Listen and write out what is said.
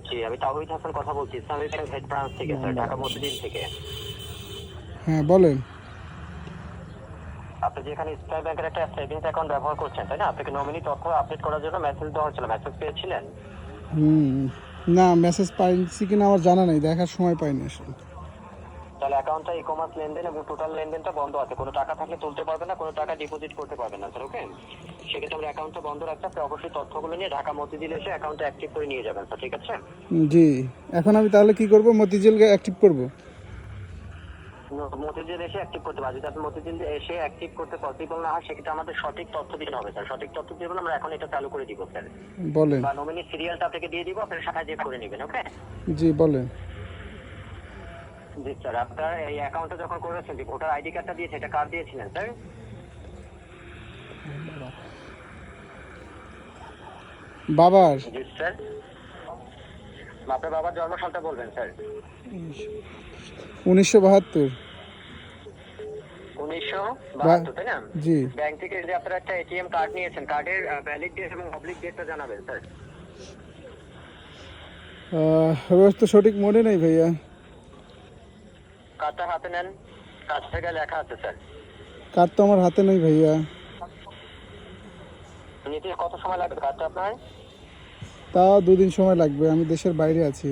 জি, আমি তাওহিদ হাসান কথা বলছি ইসলামিক ব্যাংক হেড ব্রাঞ্চ থেকে স্যার, ঢাকা মতিঝিল থেকে। হ্যাঁ বলেন। আপনি যে এখানে ইসলামিক ব্যাংকের একটা সেভিংস অ্যাকাউন্ট ব্যবহার করছেন তাই না? আপনাকে নমিনি তথ্য আপডেট করার জন্য মেসেজ দেওয়া হয়েছিল, মেসেজ পেয়েছিলেন? না মেসেজ পাইছি কিনা আমার জানা নেই, দেখার সময় পাইনি আসলে। তাহলে অ্যাকাউন্টটা ই-কমার্স লেনদেন এবং টোটাল লেনদেনটা বন্ধ আছে, কোনো টাকা থাকলে তুলতে পারবেন না, কোনো টাকা ডিপোজিট করতে পারবেন না স্যার। ওকে, সেক্ষেত্রে আমরা অ্যাকাউন্টটা বন্ধ রাখতে আপনি অবশ্যই তথ্যগুলো নিয়ে ঢাকা মতিঝিল এসে অ্যাকাউন্টটা অ্যাক্টিভ করে নিয়ে যাবেন স্যার, ঠিক আছে? জি, এখন আমি তাহলে কি করব? মতিঝিল অ্যাক্টিভ করব? মতিঝিল এসে অ্যাক্টিভ করতে পারবেন। যদি আপনি মতিঝিল এসে অ্যাক্টিভ করতে পসিবল না হয় সেক্ষেত্রে আমাদের সঠিক তথ্য দিতে হবে স্যার। সঠিক তথ্য দিয়ে আমরা এখন এটা চালু করে দিব স্যার, বলেন। বা নমিনি সিরিয়ালটা আপনাকে দিয়ে দিব, আপনার শাখায় চেক করে নেবেন। ওকে জি বলেন। জি স্যার, আপনার এই অ্যাকাউন্টটা যখন করেছেন যে ভোটার আইডি কার্ডটা দিয়েছে, এটা কার্ড দিয়েছিলেন স্যার? বাবার। জি স্যার, আপনার বাবার জন্ম সালটা বলবেন স্যার। 1972। 1972 তাই না? জি। ব্যাংক থেকে যে আপনারা একটা এটিএম কার্ড নিয়েছেন, কার্ডের ভ্যালিড ডেট এবং অবলিক ডেটটা জানাবেন স্যার। এবার তো সঠিক মনে নেই ভাইয়া। কার্ডটা হাতে নেন, কাছ থেকে লেখা আছে স্যার। কার্ড তো আমার হাতে নেই ভাইয়া। নিতে কত সময় লাগবে কার্ডটা আপনার? তাও 2 দিন সময় লাগবে, আমি দেশের বাইরে আছি।